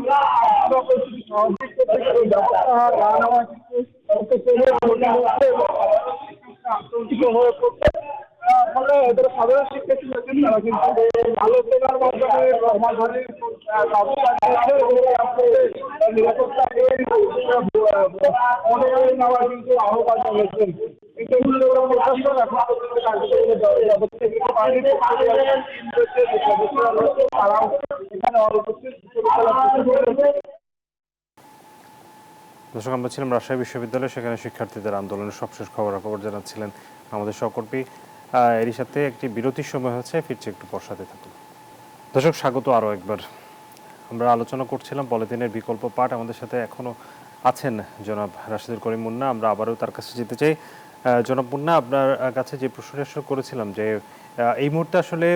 [SPEAKER 8] আতঙ্কিত হয়ে পড়ছে। ফলে এদের সাধারণ শিক্ষার্থী রয়েছেন, তারা কিন্তু আলোচনার মাধ্যমে নিরাপত্তা অনুযায়ী নেওয়ার কিন্তু আহ্বান জানিয়েছেন। প্রশাসন এখন তারাও এখানে অনুপস্থিত।
[SPEAKER 1] দর্শক, আমরা ছিলাম রাজশাহী বিশ্ববিদ্যালয়ে, সেখানে শিক্ষার্থীদের আন্দোলনের সবশেষ খবরাখবর জানাচ্ছিলেন আমাদের সহকর্মী। এরই সাথে একটি বিরতির সময় হচ্ছে, ফিরছে একটু পর, সাথে থাকুন। দর্শক, স্বাগত আরও একবার। আমরা আলোচনা করছিলাম পলিথিনের বিকল্প পাট। আমাদের সাথে এখনও আছেন জনাব রাশেদুল করিম মুন্না। আমরা আবারও তার কাছে যেতে চাই। জনাব মুন্না, আপনার কাছে যে প্রশ্নটা করেছিলাম যে এই মুহূর্তে আসলে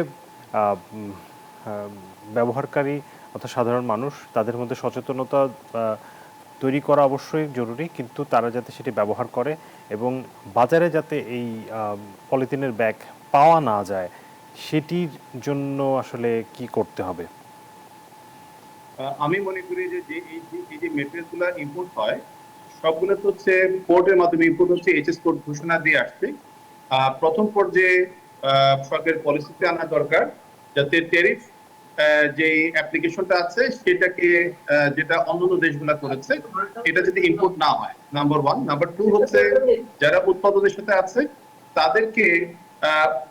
[SPEAKER 1] ব্যবহারকারী অর্থাৎ সাধারণ মানুষ, তাদের মধ্যে সচেতনতা তৈরি করা অবশ্যই জরুরি, কিন্তু তারা যাতে সেটি ব্যবহার করে এবং বাজারে যাতে এই পলিথিনের ব্যাগ পাওয়া না যায়, সেটির জন্য আসলে কি করতে হবে?
[SPEAKER 10] আমি মনে করি যে এই যে মেটেরিয়ালগুলো ইম্পোর্ট হয় সবগুলো তো হচ্ছে পোর্টের মাধ্যমে ইম্পোর্ট হচ্ছে, এইচএস কোড ঘোষণা দিয়ে আসছে। প্রথম পর্যায়ে সরকারের পলিসিতে আনা দরকার যাতে ট্যারিফ যে অ্যাপ্লিকেশনটা আছে সেটাকে যেটা অন্যান্য দেশগুলা করেছে এটা যদি ইম্পোর্ট না হয়, নাম্বার 1। নাম্বার 2 হচ্ছে যারা উৎপাদনের সাথে আছে তাদেরকে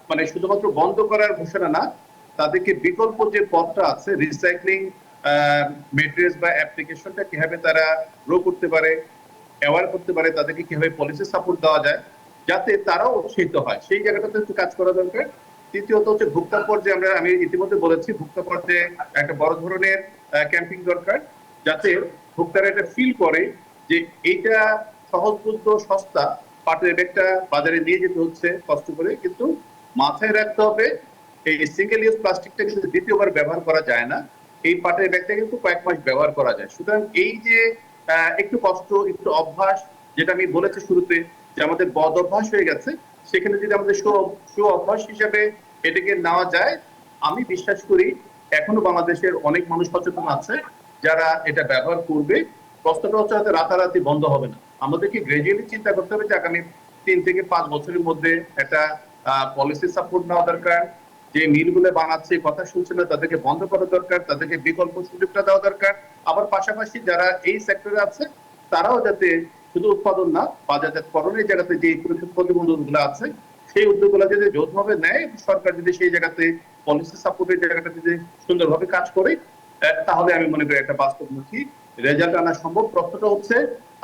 [SPEAKER 10] মানে শুধুমাত্র বন্ধ করার ঘোষণা না, তাদেরকে বিকল্প যে পথটা আছে রিসাইক্লিং মেটেরিয়ালস বা অ্যাপ্লিকেশনটা কিভাবে তারা গ্রো করতে পারে, অ্যাওয়ার করতে পারে, তাদেরকে কিভাবে পলিসি সাপোর্ট দেওয়া যায় যাতে তারাও উৎসাহিত হয়, সেই জায়গাটাতে একটু কাজ করা দরকার। তৃতীয়ত হচ্ছে ভোক্তা পর্যায়ে, আমি ইতিমধ্যে বলেছি ভোক্তা পর্যায়ে একটা বড় ধরনের ক্যাম্পিং দরকার, যাতে ভোক্তারা এটা ফিল করে যে এইটা সহজলভ্য সস্তা পাটের ব্যাগটা বাজারে নিয়ে যেতে হচ্ছে কষ্ট করে, কিন্তু মাথায় রাখতে হবে এই সিঙ্গেল ইউজ প্লাস্টিকটা কিন্তু দ্বিতীয়বার ব্যবহার করা যায় না, এই পাটের ব্যাগটা কিন্তু কয়েক মাস ব্যবহার করা যায়। সুতরাং এই যে একটু কষ্ট, একটু অভ্যাস, যেটা আমি বলেছি শুরুতে যে আমাদের বদ অভ্যাস হয়ে গেছে, সেখানে যদি আমাদের সু অভ্যাস হিসেবে এটাকে নেওয়া যায়, আমি বিশ্বাস করি এখনো বাংলাদেশের অনেক মানুষ সচেতন আছে যারা এটা ব্যবহার করবে। প্রশ্নটা হচ্ছে হয়তো রাতারাতি বন্ধ হবে না, আমাদেরকে গ্রাজুয়ালি চিন্তা করতে হবে যে আগামী 3 থেকে 5 বছরের মধ্যে একটা পলিসি সাপোর্ট নেওয়া দরকার। যে মিলগুলো বানাচ্ছে, কথা শুনছে না, তাদেরকে বন্ধ করা দরকার, তাদেরকে বিকল্প সুযোগটা দেওয়া দরকার। আবার পাশাপাশি যারা এই সেক্টরে আছে তারাও যাতে শুধু উৎপাদন না, বাজারজাতকরণের জায়গাতে যে প্রতিবন্ধকগুলো আছে সেই উদ্যোগগুলো যদি যৌথভাবে নেয়, সরকার যদি সেই জায়গাতে পলিসি সাপোর্টের জায়গাটা যদি সুন্দরভাবে কাজ করে, তাহলে আমি মনে করি একটা বাস্তবমুখী রেজাল্ট আনা সম্ভব। প্রশ্নটা হচ্ছে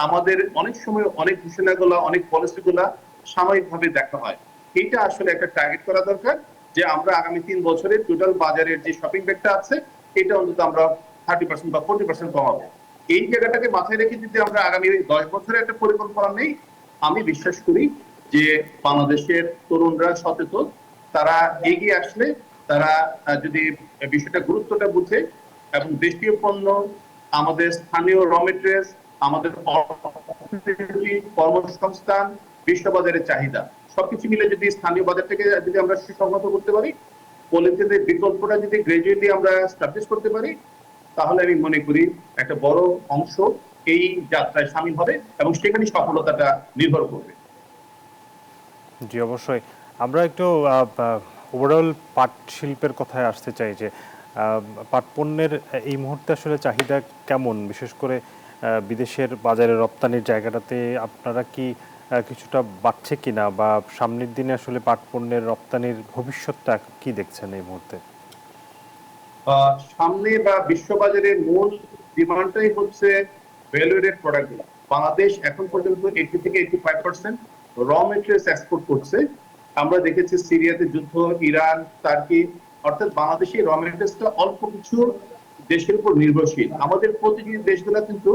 [SPEAKER 10] আমাদের অনেক সময় অনেক ঘোষণাগুলো, অনেক পলিসিগুলা সাময়িকভাবে দেখা হয়, এইটা আসলে একটা টার্গেট করা দরকার যে আমরা আগামী 3 বছরে টোটাল বাজারের যে শপিং ব্যাগটা আছে এটা অন্তত আমরা 30% বা 40% কমাবো। এই জায়গাটাকে মাথায় রেখে যদি আমরা আগামী 10 বছরে একটা পরিকল্পনা নেই, আমি বিশ্বাস করি যে বাংলাদেশের তরুণরা সচেতন, তারা এগিয়ে আসলে, তারা যদি বিষয়টা গুরুত্বটা বুঝে এবং দেশীয় পণ্য, আমাদের স্থানীয় র মেটেরিয়ালস, আমাদের কর্মসংস্থান, বিশ্ববাজারের চাহিদা সবকিছু মিলে যদি স্থানীয় বাজার থেকে যদি আমরা সুসংহত করতে পারি, পলিথিনের বিকল্পটা যদি গ্রাজুয়ালি আমরা স্টাবলিশ করতে পারি, তাহলে আমি মনে করি একটা বড় অংশ এই যাত্রায় সামিল হবে এবং সেখানে সফলতাটা নির্ভর করবে।
[SPEAKER 1] জি অবশ্যই। আমরা একটু ওভারঅল পাট শিল্পের কথায় আসতে চাই যে পাট পণ্যের এই মুহূর্তে আসলে চাহিদা কেমন, বিশেষ করে বিদেশের বাজারে রপ্তানির জায়গাটাতে আপনারা কি কিছুটা বাড়ছে কিনা, বা সামনের দিনে আসলে পাট পণ্যের রপ্তানির ভবিষ্যৎটা কি দেখছেন এই মুহূর্তে?
[SPEAKER 10] সামনে বা বিশ্ববাজারে মূল ডিমান্ডটাই হচ্ছে ভ্যালুয়েটেড প্রোডাক্টগুলো। বাংলাদেশ এখন পর্যন্ত 80 থেকে 85% র মেটেরিয়ালস এক্সপোর্ট করছে। আমরা দেখেছি সিরিয়াতে যুদ্ধ, ইরান, টার্কি, অর্থাৎ বাংলাদেশের র মেটেরিয়ালসটা অল্প কিছু দেশের উপর নির্ভরশীল। আমাদের প্রতিটি দেশগুলো কিন্তু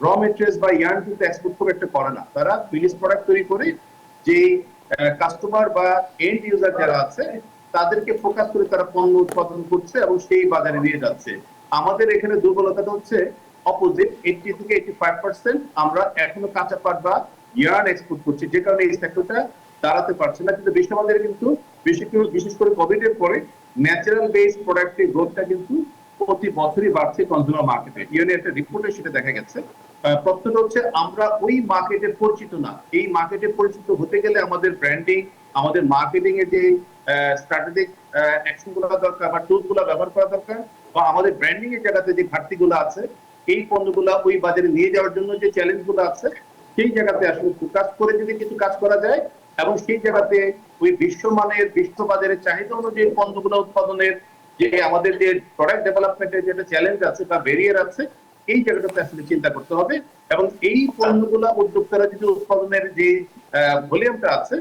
[SPEAKER 10] র মেটেরিয়ালস বা ইয়ার্ন কিন্তু এক্সপোর্ট খুব একটা করে না, তারা ফিনিশ প্রোডাক্ট তৈরি করে যে কাস্টমার বা এন্ড ইউজার যারা আছে তাদেরকে ফোকাস করে তারা পণ্য উৎপাদন করছে এবং সেই বাজারে নিয়ে যাচ্ছে। আমাদের এখানে দুর্বলতাটা হচ্ছে অপোজিট, 80 থেকে 85% আমরা এখনো কাঁচা পাট বা ইয়ার্ন এক্সপোর্ট করছি, যে কারণে এই সেক্টরটা দাঁড়াতে পারছে না। কিন্তু বিশ্ববাজারে কিন্তু বিশেষ করে কোভিড এর পরে ন্যাচারাল বেস প্রোডাক্টের গ্রোথটা কিন্তু প্রতি বছরই বাড়ছে কনজিউমার মার্কেটে। ইউএনএ একটা রিপোর্টে সেটা দেখা গেছে। প্রশ্নটা হচ্ছে আমরা ওই মার্কেটে পরিচিত না। এই মার্কেটে পরিচিত হতে গেলে আমাদের ব্র্যান্ডিং, আমাদের মার্কেটিং এর যে স্ট্র্যাটেজিক অ্যাকশন গুলো দরকার বা টুলস গুলো ব্যবহার করা দরকার, বা আমাদের ব্র্যান্ডিং এর জায়গাতে যে ঘাটতিগুলো আছে, এই পণ্যগুলো ওই বাজারে নিয়ে যাওয়ার জন্য যে চ্যালেঞ্জ গুলো আছে, সেই জায়গাতে আসলে ফোকাস করে যদি কিছু কাজ করা যায় এবং সেই জায়গাতে ওই বিশ্বমানের বিশ্ববাজারের চাহিদা অনুযায়ী পণ্যগুলো উৎপাদনের যে আমাদের যে প্রোডাক্ট ডেভেলপমেন্টের যেটা চ্যালেঞ্জ আছে বা ব্যারিয়ার আছে, এই জায়গাটাতে আসলে চিন্তা করতে হবে। এবং এই পণ্যগুলো উদ্যোক্তারা যদি উৎপাদনের যে ভলিউমটা আছে,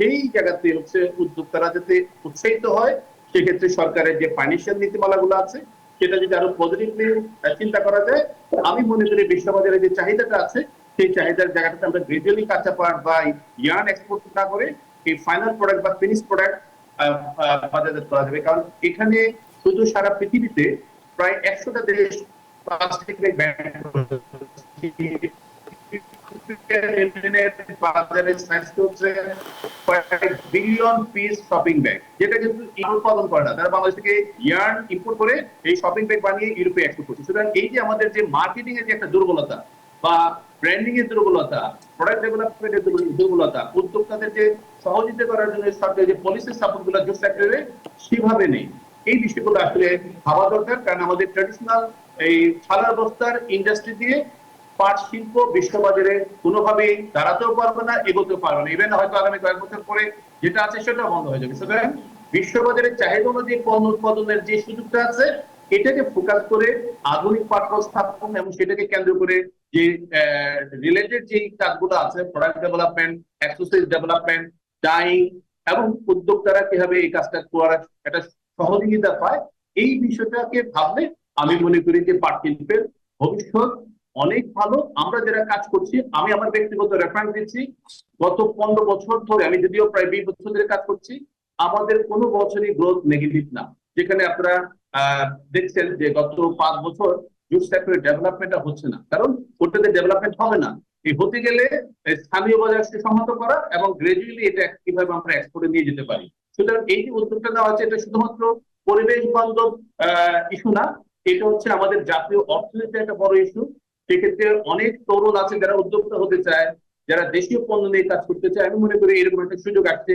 [SPEAKER 10] সেই জায়গাতে হচ্ছে উদ্যোক্তারা যাতে উৎসাহিত হয়, সেক্ষেত্রে সরকারের যে ফাইন্যান্সিয়াল নীতিমালাগুলো আছে সেটা যদি আরো পজিটিভলি চিন্তা করা যায়, আমি মনে করি বিশ্ববাজারে যে চাহিদাটা আছে সেই চাহিদার জায়গাটাতে আমরা গ্রাজুয়ালি কাঁচা পাট বা ইয়ার্ন এক্সপোর্ট না করে এই ফাইনাল প্রোডাক্ট বা ফিনিশ প্রোডাক্ট বাজারজাত করা যাবে। কারণ এখানে শুধু সারা পৃথিবীতে প্রায় 100টা দেশ প্লাস্টিক ব্যাগ ব্যান করছে। বাজারে সাইজ হচ্ছে 5 বিলিয়ন পিস শপিং ব্যাগ, যেটা কিন্তু উৎপাদন করে না, তারা বাংলাদেশ থেকে ইয়ার্ন ইম্পোর্ট করে এই শপিং ব্যাগ বানিয়ে ইউরোপে এক্সপোর্ট করছে। সুতরাং এই যে আমাদের যে মার্কেটিং এর যে একটা দুর্বলতা বা ব্র্যান্ডিং এর দুর্বলতা, প্রোডাক্ট ডেভেলপমেন্টের দুর্বলতা, উদ্যোক্তাদের যে সহযোগিতা করার জন্য সরকারের যে পলিসি সাপোর্ট গুলো জুট সেক্টরে সেভাবে নেই, এই বিষয়গুলো আসলে ভাবা দরকার। কারণ আমাদের ট্র্যাডিশনাল এই ছালার বস্তার ইন্ডাস্ট্রি দিয়ে পাট শিল্প বিশ্ববাজারে কোনোভাবেই দাঁড়াতেও পারবে না, এগোতেও পারবে না। ইভেন হয়তো আগামী কয়েক বছর পরে যেটা আছে সেটা বন্ধ হয়ে যাবে। সুতরাং বিশ্ববাজারের চাহিদা অনুযায়ী পণ্য উৎপাদনের যে সুযোগটা আছে, এটাকে ফোকাস করে আধুনিক পাট স্থাপন এবং সেটাকে কেন্দ্র করে যে রিলেটেড যে কাজগুলো আছে, product development, accessories development, dyeing, এবং উদ্যোক্তারা কিভাবে এই কাজটা করার একটা সহযোগিতা পায়, এই বিষয়টাকে ভাবলে আমি মনে করি যে পাট শিল্পের ভবিষ্যৎ অনেক ভালো। আমরা যারা কাজ করছি, আমি আমার ব্যক্তিগত রেফারেন্স দিচ্ছি, গত 15 বছর ধরে, আমি যদিও প্রায় 20 বছর ধরে কাজ করছি, আমাদের কোনো বছরই গ্রোথ নেগেটিভ না। যেখানে আপনারা দেখছেন যে গত 5 বছর জুট সেক্টরের ডেভেলপমেন্টটা হচ্ছে না, কারণ ওটাতে ডেভেলপমেন্ট হবে না। এই হতে গেলে স্থানীয় বাজারকে সংহত করা এবং গ্রাজুয়ালি এটা কিভাবে আমরা এক্সপোর্টে নিয়ে যেতে পারি। সুতরাং এই যে উদ্যোগটা নেওয়া হচ্ছে, এটা শুধুমাত্র পরিবেশ বান্ধব ইস্যু না, এটা হচ্ছে আমাদের জাতীয় অর্থনীতির একটা বড় ইস্যু। সেক্ষেত্রে অনেক তরুণ আছে যারা উদ্যোক্তা হতে চায়, যারা দেশীয় পণ্য নিয়ে কাজ করতে চায়। আমি মনে করি এরকম একটা সুযোগ আসছে।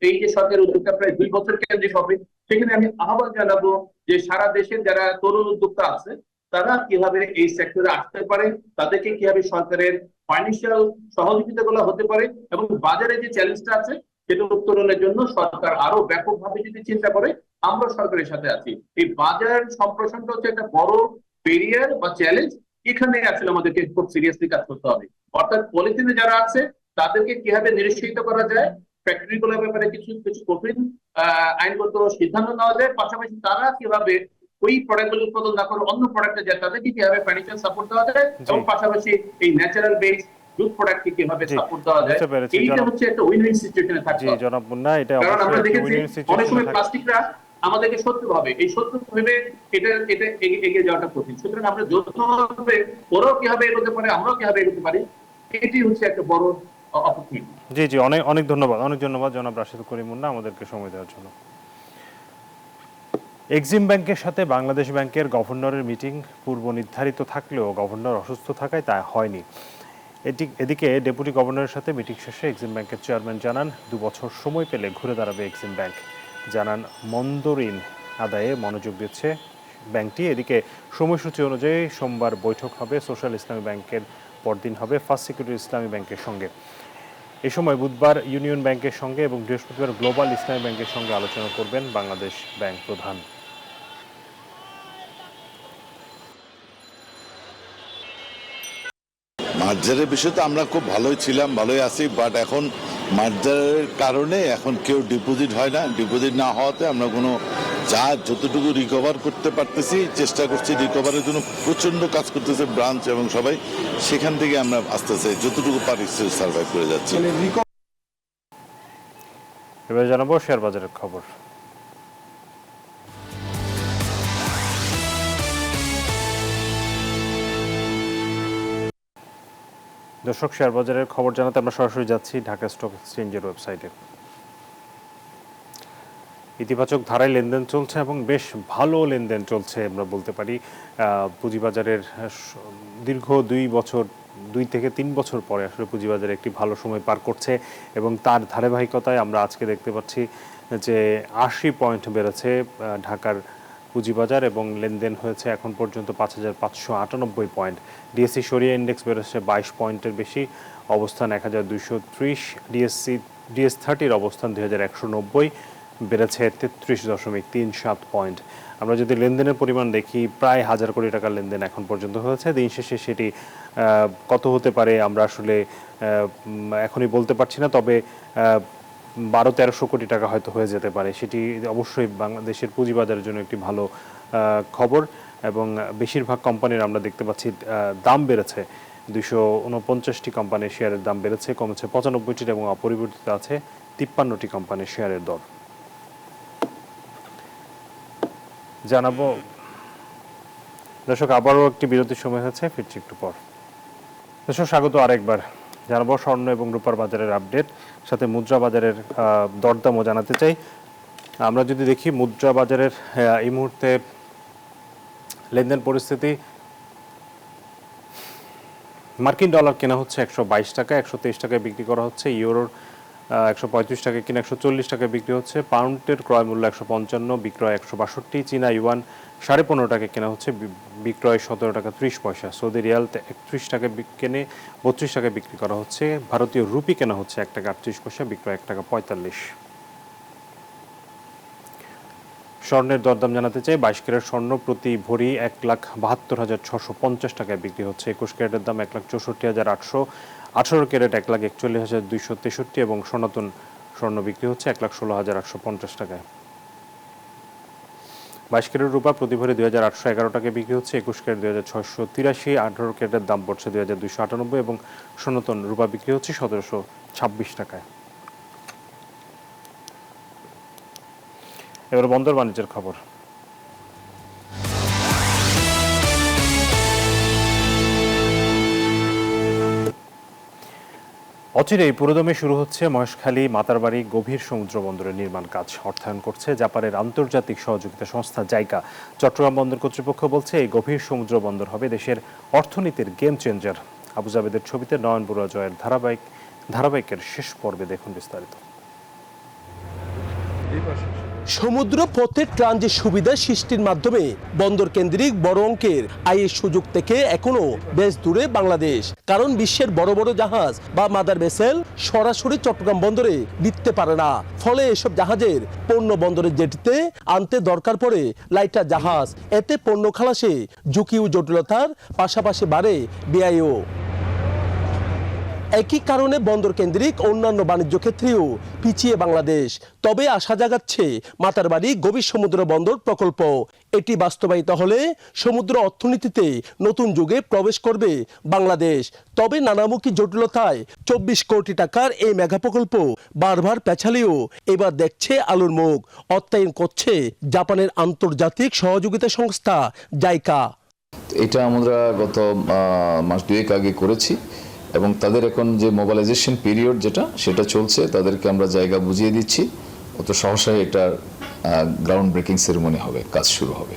[SPEAKER 10] এই যে সরকারের উদ্যোগটা প্রায় 2 বছর কেন্দ্রিক হবে, সেখানে আমি আহ্বান জানাবো যে সারা দেশের যারা তরুণ উদ্যোক্তা আছে তারা কিভাবে এই সেক্টরে আসতে পারে, তাদেরকে কিভাবে সরকারের ফাইন্যান্সিয়াল সহযোগিতা গুলো হতে পারে, এবং বাজারে যে চ্যালেঞ্জটা আছে সেটা উত্তরণের জন্য সরকার আরো ব্যাপকভাবে যদি চিন্তা করে, আমরা সরকারের সাথে আছি। এই বাজার সম্প্রসারণটা হচ্ছে একটা বড় ব্যারিয়ার বা চ্যালেঞ্জ, এখানে আসলে আমাদেরকে খুব সিরিয়াসলি কাজ করতে হবে। অর্থাৎ পলিথিনে যারা আছে তাদেরকে কিভাবে নিরুৎসাহিত করা যায়, ফ্যাক্টরি গুলোর ব্যাপারে কিছু কঠিন আইনগত সিদ্ধান্ত নেওয়া যায়, পাশাপাশি তারা কিভাবে ওই প্রোডাক্টগুলো উৎপাদন না করে অন্য প্রোডাক্টে যায় তাদেরকে কিভাবে ফাইন্যান্সিয়াল সাপোর্ট দেওয়া যায়, এবং পাশাপাশি এই ন্যাচারাল বেস জুট প্রোডাক্টকে কিভাবে সাপোর্ট দেওয়া যায়, এইটা হচ্ছে একটা উইন উইন সিচুয়েশনে থাকবে।
[SPEAKER 1] জনাব মুন্না, এটা
[SPEAKER 10] কারণ আমরা
[SPEAKER 1] অবশ্যই
[SPEAKER 10] দেখেছি
[SPEAKER 1] উইন-উইন
[SPEAKER 10] অনেক
[SPEAKER 1] সিচুয়েশন
[SPEAKER 10] সময়
[SPEAKER 1] থাকে।
[SPEAKER 10] প্লাস্টিকরা আমাদেরকে শত্রু ভাবে, এই শত্রু ভেবে এটা এগিয়ে যাওয়াটা কঠিন। সুতরাং আমরা যৌথভাবে ওরাও কিভাবে এগোতে পারে, আমরাও কিভাবে এগোতে পারি, এটি হচ্ছে একটা বড় অপরচুনিটি।
[SPEAKER 1] জি, অনেক অনেক ধন্যবাদ জনাব রাশেদ করিম মুন্না আমাদেরকে সময় দেওয়ার জন্য। এক্সিম ব্যাংকের সাথে বাংলাদেশ ব্যাংকের গভর্নরের মিটিং পূর্ব নির্ধারিত থাকলেও গভর্নর অসুস্থ থাকায় তা হয়নি। এদিকে ডেপুটি গভর্নরের সাথে মিটিং শেষে এক্সিম ব্যাংকের চেয়ারম্যান জানান 2 বছর সময় পেলে ঘুরে দাঁড়াবে এক্সিম ব্যাংক। জানান মন্দ ঋণ আদায়ে মনোযোগ দিচ্ছে ব্যাংকটি। এদিকে সময়সূচি অনুযায়ী সোমবার বৈঠক হবে সোশ্যাল ইসলামী ব্যাংকের, পরদিন হবে ফার্স্ট সিকিউরিটি ইসলামী ব্যাংকের সঙ্গে। এ সময় বুধবার ইউনিয়ন ব্যাংকের সঙ্গে এবং বৃহস্পতিবার গ্লোবাল ইসলামী ব্যাংকের সঙ্গে আলোচনা করবেন বাংলাদেশ ব্যাংক প্রধান।
[SPEAKER 12] মার্জারের বিষয়ে তো আমরা খুব ভালোই ছিলাম, ভালোই আছি, বাট এখন মার্জারের কারণে এখন কেউ ডিপোজিট হয় না। ডিপোজিট না হওয়াতে আমরা কোনো যতটুকু রিকভার করতে পারতেছি চেষ্টা করছি রিকভারের জন্য, প্রচন্ড কাজ করতেছে ব্রাঞ্চ এবং সবাই, সেখান থেকে আমরা আস্তে আস্তে যতটুকু পারি সার্ভাইভ করে যাচ্ছি।
[SPEAKER 1] এবার জানাবো শেয়ার বাজারের খবর। দর্শক, শেয়ার বাজারের খবর জানাতে আমরা সরাসরি যাচ্ছি ঢাকা স্টক এক্সচেঞ্জের ওয়েবসাইটে। ইতিবাচক ধারায় লেনদেন চলছে এবং বেশ ভালো লেনদেন চলছে আমরা বলতে পারি। পুঁজিবাজারের দীর্ঘ 2 থেকে 3 বছর পরে আসলে পুঁজিবাজারে একটি ভালো সময় পার করছে এবং তার ধারাবাহিকতায় আমরা আজকে দেখতে পাচ্ছি যে 80 পয়েন্ট বেড়েছে ঢাকার পুঁজিবাজার এবং লেনদেন হয়েছে এখন পর্যন্ত 5598 পয়েন্ট। ডিএসসি সরিয়া ইন্ডেক্স বেড়েছে 22 পয়েন্টের বেশি, অবস্থান 1230। ডিএস 30-র অবস্থান 2190, বেড়েছে 33.37 পয়েন্ট। আমরা যদি লেনদেনের পরিমাণ দেখি, প্রায় 1000 কোটি টাকার লেনদেন এখন পর্যন্ত হয়েছে। দিন শেষে সেটি কত হতে পারে আমরা আসলে এখনই বলতে পারছি না, তবে 1200-1300 কোটি টাকা হয়তো হয়ে যেতে পারে। সেটি অবশ্যই বাংলাদেশের পুঁজিবাজারের জন্য একটি ভালো খবর। এবং বেশিরভাগ কোম্পানির আমরা দেখতে পাচ্ছি দাম বেড়েছে। 249টি কোম্পানির শেয়ারের দাম বেড়েছে, কমেছে 95টির এবং অপরিবর্তিত আছে 53টি কোম্পানির শেয়ারের দর। জানাবো দর্শক, আবারও একটি বিরতির সময় হয়েছে, ফিরছি একটু পর। দর্শক স্বাগত আরেকবার। জানাবো স্বর্ণ এবং রূপার বাজারের আপডেট, সাথে মুদ্রা বাজারের দরদামও জানাতে চাই। আমরা যদি দেখি মুদ্রা বাজারের এই মুহূর্তে লেনদেন পরিস্থিতি, মার্কিন ডলার কেনা হচ্ছে 122 টাকা, 123 টাকায় বিক্রি করা হচ্ছে। ইউরোর 135 টাকায় কিনে 140 টাকায় বিক্রি হচ্ছে। পাউন্ডের ক্রয় মূল্য 155, বিক্রয় 162। চীনা ইউয়ান 15.5 টাকায় কেনা হচ্ছে, বিক্রয় 17 টাকা 30 পয়সা। সৌদি রিয়াল 31 টাকায় কিনে 32 টাকায় বিক্রি করা হচ্ছে। ভারতীয় রুপি কেনা হচ্ছে 1 টাকা 38 পয়সা, বিক্রয় 1 টাকা 45। স্বর্ণের দরদাম জানাতে চাই। 22 ক্যারেট স্বর্ণ প্রতি ভরি 1,72,650 টাকায় বিক্রি হচ্ছে। 21 ক্যারেটের দাম 1,64,800। 18 ক্যারেট 1,41,263 এবং সনাতন স্বর্ণ বিক্রি হচ্ছে 1,16,850 টাকায়। 22 ক্যারেট রূপা প্রতি ভরি 2,811 টাকায় বিক্রি হচ্ছে। 21 ক্যারেট 2,683। 18 ক্যারেটের দাম পড়ছে 2,298 এবং সনাতন রূপা বিক্রি হচ্ছে 1,726 টাকায়। এবার বন্দর বাণিজ্যের খবর। অচিরেই পুরোদমে শুরু হচ্ছে মহেশখালী মাতারবাড়ি গভীর সমুদ্র বন্দরের নির্মাণ কাজ। অর্থায়ন করছে জাপানের আন্তর্জাতিক সহযোগিতা সংস্থা জাইকা। চট্টগ্রাম বন্দর কর্তৃপক্ষ বলছে এই গভীর সমুদ্র বন্দর হবে দেশের অর্থনীতির গেম চেঞ্জার। আবু জাবেদের ছবিতে নয়ন বড়ুয়া জয়ের ধারাবাহিকের শেষ পর্বে দেখুন বিস্তারিত।
[SPEAKER 13] সমুদ্র পথে ট্রানজিট সুবিধা সৃষ্টির মাধ্যমে বন্দর কেন্দ্রিক বড় অঙ্কের আয়ের সুযোগ থেকে এখনো বেশ দূরে বাংলাদেশ। কারণ বিশ্বের বড় বড় জাহাজ বা মাদার ভেসেল সরাসরি চট্টগ্রাম বন্দরে ভিড়তে পারে না। ফলে এসব জাহাজের পণ্য বন্দরের জেটিতে আনতে দরকার পড়ে লাইটার জাহাজ। এতে পণ্য খালাসে ঝুঁকি ও জটিলতার পাশাপাশি বাড়ে ব্যয়ও। একই কারণে বন্দর কেন্দ্রিক অন্যান্য বাণিজ্য ক্ষেত্রেও পিছিয়ে বাংলাদেশ। তবে আশা জাগাচ্ছে মাতারবাড়ি গভীর সমুদ্র বন্দর প্রকল্প। এটি বাস্তবায়িত হলে সমুদ্র অর্থনীতিতে নতুন যুগে প্রবেশ করবে বাংলাদেশ। তবে নানামুখী জটিলতায় 24 কোটি টাকার এই মেগা প্রকল্প বারবার পেছালেও এবার দেখছে আলোর মুখ। অর্থায়ন করছে জাপানের আন্তর্জাতিক সহযোগিতা সংস্থা জাইকা।
[SPEAKER 14] এটা আমরা গত মাস দুয়েক আগে করেছি এবং তাদের এখন যে মোবিলাইজেশন পিরিয়ড সেটা চলছে, তাদেরকে আমরা জায়গা বুঝিয়ে দিচ্ছি। অত সহসায় এটা গ্রাউন্ড ব্রেকিং সেরেমনি হবে, কাজ শুরু হবে।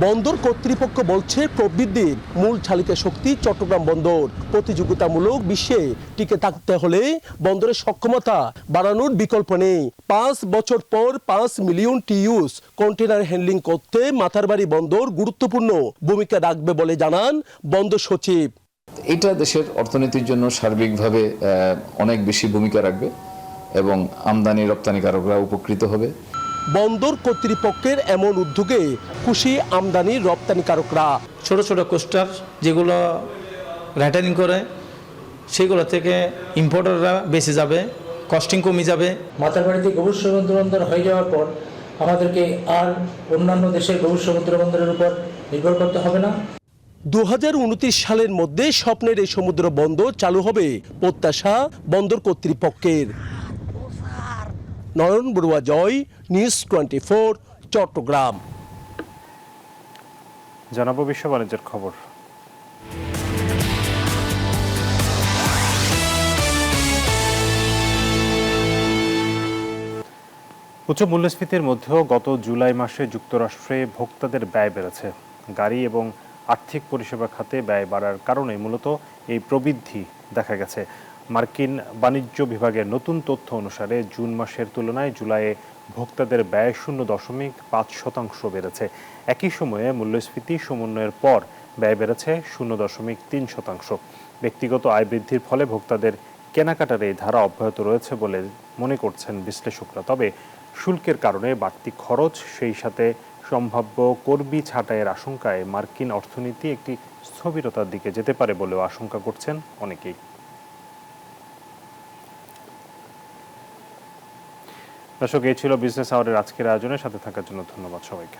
[SPEAKER 13] বন্দর কর্তৃপক্ষ বলছে প্রবৃদ্ধির মূল চালিকা শক্তি চট্টগ্রাম বন্দর। প্রতিযোগিতামূলক বিশ্বে টিকে থাকতে হলে বন্দরের সক্ষমতা বাড়ানোর বিকল্প নেই। 5 বছর পর 5 মিলিয়ন টিইউস কন্টেনার হ্যান্ডলিং করতে মাতারবাড়ি বন্দর গুরুত্বপূর্ণ ভূমিকা রাখবে বলে জানান বন্দর সচিব।
[SPEAKER 14] এটা দেশের অর্থনীতির জন্য সার্বিকভাবে অনেক বেশি ভূমিকা রাখবে এবং আমদানি রপ্তানিকারকরা উপকৃত হবে।
[SPEAKER 13] বন্দর কর্তৃপক্ষের এমন উদ্যোগে খুশি আমদানি রপ্তানিকারকরা।
[SPEAKER 15] ছোট ছোট কোস্টার যেগুলো র্যাটারিং করে সেগুলো থেকে ইম্পোর্টাররা বেঁচে যাবে, কস্টিং কমে যাবে।
[SPEAKER 16] মাতারবাড়িতে গভীর সমুদ্র বন্দর হয়ে যাওয়ার পর আমাদেরকে আর অন্যান্য দেশের গভীর সমুদ্র বন্দরের উপর নির্ভর করতে হবে না।
[SPEAKER 13] 2029 সালের মধ্যে স্বপ্নের এই সমুদ্র বন্দর চালু হবে প্রত্যাশা বন্দর কর্তৃপক্ষের। নয়ন বড়ুয়া জয়, নিউজ 24, চট্টগ্রাম।
[SPEAKER 1] জানাবো বিশ্ব বাণিজ্যের খবর। উচ্চ মূল্যস্ফীতির মধ্যেও গত জুলাই মাসে যুক্তরাষ্ট্রে ভোক্তাদের ব্যয় বেড়েছে। গাড়ি এবং আর্থিক পরিষেবা খাতে ব্যয় বাড়ার কারণে মূলত এই প্রবৃদ্ধি দেখা গেছে। মার্কিন বাণিজ্য বিভাগের নতুন তথ্য অনুসারে জুন মাসের তুলনায় জুলাইয়ে ভোক্তাদের ব্যয় 0.5% বেড়েছে। একই সময়ে মূল্যস্ফীতি সমন্বয়ের পর ব্যয় বেড়েছে 0.3%। ব্যক্তিগত আয় বৃদ্ধির ফলে ভোক্তাদের কেনাকাটার এই ধারা অব্যাহত রয়েছে বলে মনে করছেন বিশ্লেষকরা। তবে শুল্কের কারণে বাড়তি খরচ, সেই সাথে সম্ভাব্য কর্মী ছাঁটাইয়ের আশঙ্কায় মার্কিন অর্থনীতি একটি স্থবিরতার দিকে যেতে পারে বলেও আশঙ্কা করছেন অনেকেই। দর্শক, এই ছিল বিজনেস আওয়ারের আজকের আয়োজনের সাথে থাকার জন্য ধন্যবাদ সবাইকে।